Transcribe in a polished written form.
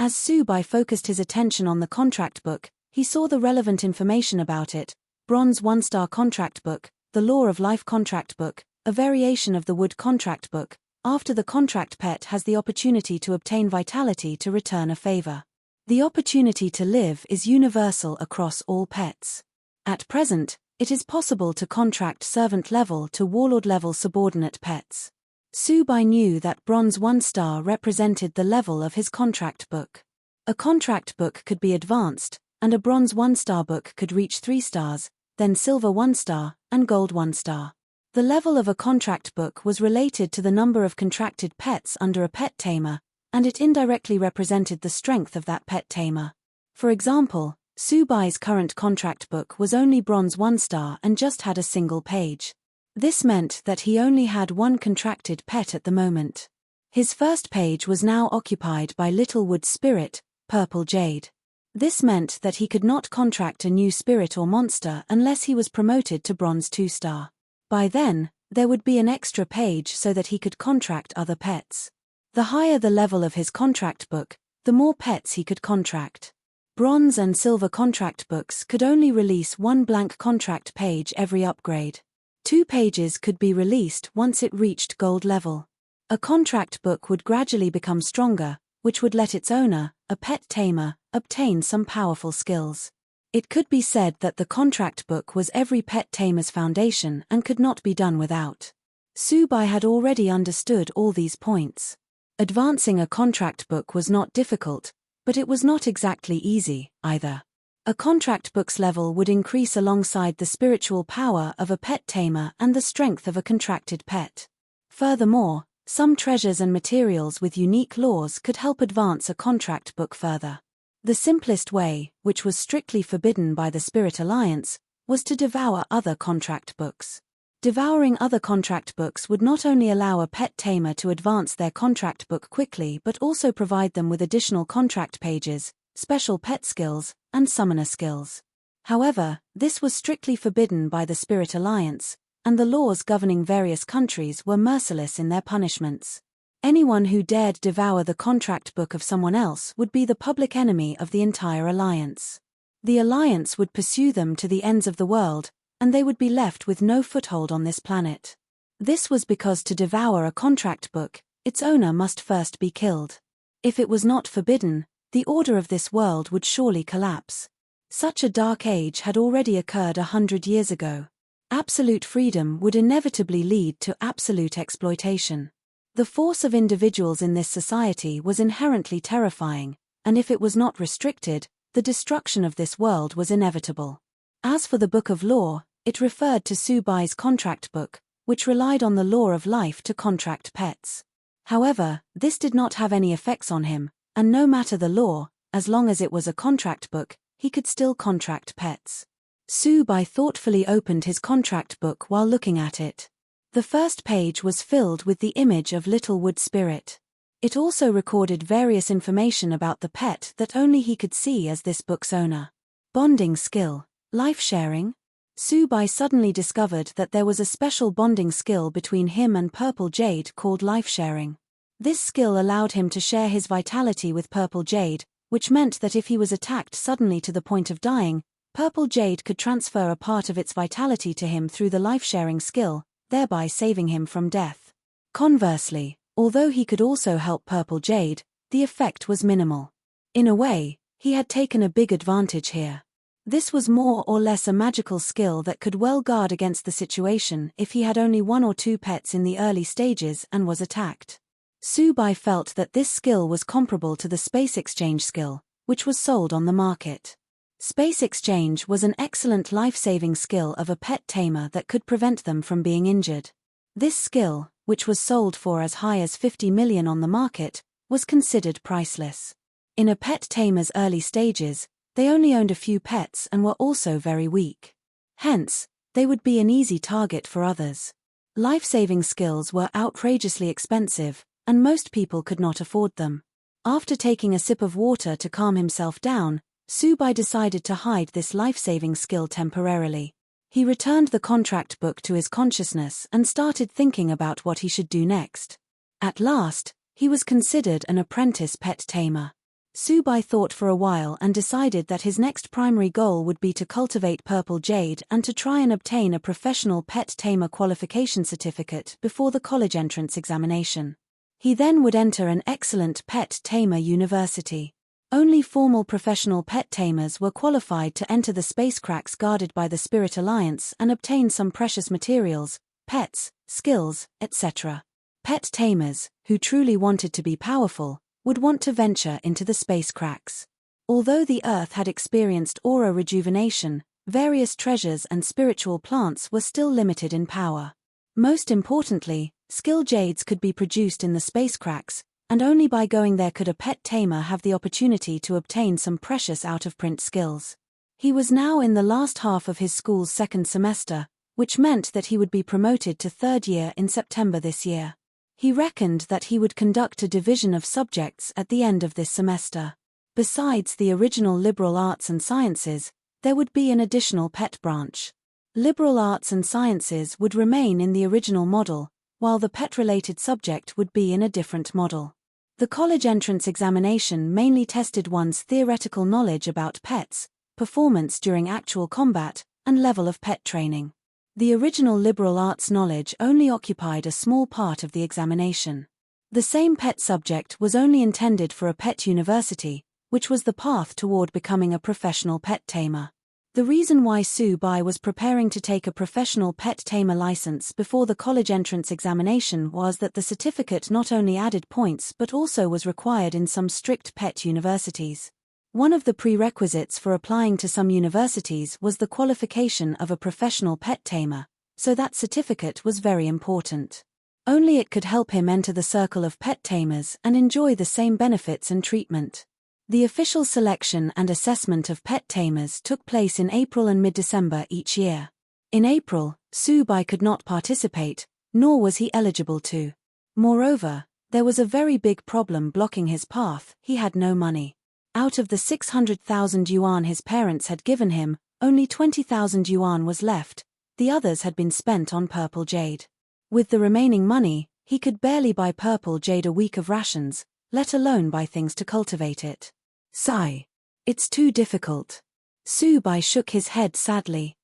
As Subai focused his attention on the contract book, he saw the relevant information about it: Bronze 1-star contract book, the Law of Life contract book, a variation of the wood contract book. After the contract, pet has the opportunity to obtain vitality to return a favor. The opportunity to live is universal across all pets. At present, it is possible to contract servant-level to warlord-level subordinate pets. Subai knew that Bronze 1-star represented the level of his contract book. A contract book could be advanced, and a Bronze 1-star book could reach 3 stars, then Silver 1-star, and Gold 1-star. The level of a contract book was related to the number of contracted pets under a pet tamer, and it indirectly represented the strength of that pet tamer. For example, Subai's current contract book was only Bronze 1-star and just had a single page. This meant that he only had one contracted pet at the moment. His first page was now occupied by Little Wood Spirit, Purple Jade. This meant that he could not contract a new spirit or monster unless he was promoted to Bronze 2-star. By then, there would be an extra page so that he could contract other pets. The higher the level of his contract book, the more pets he could contract. Bronze and Silver contract books could only release one blank contract page every upgrade. 2 pages could be released once it reached Gold level. A contract book would gradually become stronger, which would let its owner, a pet tamer, obtain some powerful skills. It could be said that the contract book was every pet tamer's foundation and could not be done without. Subai had already understood all these points. Advancing a contract book was not difficult, but it was not exactly easy, either. A contract book's level would increase alongside the spiritual power of a pet tamer and the strength of a contracted pet. Furthermore, some treasures and materials with unique laws could help advance a contract book further. The simplest way, which was strictly forbidden by the Spirit Alliance, was to devour other contract books. Devouring other contract books would not only allow a pet tamer to advance their contract book quickly but also provide them with additional contract pages, special pet skills, and summoner skills. However, this was strictly forbidden by the Spirit Alliance, and the laws governing various countries were merciless in their punishments. Anyone who dared devour the contract book of someone else would be the public enemy of the entire alliance. The alliance would pursue them to the ends of the world, and they would be left with no foothold on this planet. This was because to devour a contract book, its owner must first be killed. If it was not forbidden, the order of this world would surely collapse. Such a dark age had already occurred 100 years ago. Absolute freedom would inevitably lead to absolute exploitation. The force of individuals in this society was inherently terrifying, and if it was not restricted, the destruction of this world was inevitable. As for the Book of Law, it referred to Subai's contract book, which relied on the law of life to contract pets. However, this did not have any effects on him, and no matter the law, as long as it was a contract book, he could still contract pets. Subai thoughtfully opened his contract book while looking at it. The first page was filled with the image of Little Wood Spirit. It also recorded various information about the pet that only he could see as this book's owner. Bonding skill, life sharing. Subai suddenly discovered that there was a special bonding skill between him and Purple Jade called life sharing. This skill allowed him to share his vitality with Purple Jade, which meant that if he was attacked suddenly to the point of dying, Purple Jade could transfer a part of its vitality to him through the life sharing skill, thereby saving him from death. Conversely, although he could also help Purple Jade, the effect was minimal. In a way, he had taken a big advantage here. This was more or less a magical skill that could well guard against the situation if he had only 1 or 2 pets in the early stages and was attacked. Subai felt that this skill was comparable to the Space Exchange skill, which was sold on the market. Space Exchange was an excellent life-saving skill of a pet tamer that could prevent them from being injured. This skill, which was sold for as high as 50 million on the market, was considered priceless. In a pet tamer's early stages, they only owned a few pets and were also very weak. Hence, they would be an easy target for others. Life-saving skills were outrageously expensive, and most people could not afford them. After taking a sip of water to calm himself down, Subai decided to hide this life-saving skill temporarily. He returned the contract book to his consciousness and started thinking about what he should do next. At last, he was considered an apprentice pet tamer. Subai thought for a while and decided that his next primary goal would be to cultivate purple jade and to try and obtain a professional pet tamer qualification certificate before the college entrance examination. He then would enter an excellent pet tamer university. Only formal professional pet tamers were qualified to enter the spacecracks guarded by the Spirit Alliance and obtain some precious materials, pets, skills, etc. Pet tamers, who truly wanted to be powerful, would want to venture into the spacecracks. Although the Earth had experienced aura rejuvenation, various treasures and spiritual plants were still limited in power. Most importantly, skill jades could be produced in the spacecracks, and only by going there could a pet tamer have the opportunity to obtain some precious out-of-print skills. He was now in the last half of his school's second semester, which meant that he would be promoted to third year in September this year. He reckoned that he would conduct a division of subjects at the end of this semester. Besides the original liberal arts and sciences, there would be an additional pet branch. Liberal arts and sciences would remain in the original model, while the pet-related subject would be in a different model. The college entrance examination mainly tested one's theoretical knowledge about pets, performance during actual combat, and level of pet training. The original liberal arts knowledge only occupied a small part of the examination. The same pet subject was only intended for a pet university, which was the path toward becoming a professional pet tamer. The reason why Subai was preparing to take a professional pet tamer license before the college entrance examination was that the certificate not only added points but also was required in some strict pet universities. One of the prerequisites for applying to some universities was the qualification of a professional pet tamer, so that certificate was very important. Only it could help him enter the circle of pet tamers and enjoy the same benefits and treatment. The official selection and assessment of pet tamers took place in April and mid-December each year. In April, Subai could not participate, nor was he eligible to. Moreover, there was a very big problem blocking his path: he had no money. Out of the 600,000 yuan his parents had given him, only 20,000 yuan was left, the others had been spent on purple jade. With the remaining money, he could barely buy purple jade a week of rations, let alone buy things to cultivate it. Sigh. It's too difficult. Subai shook his head sadly.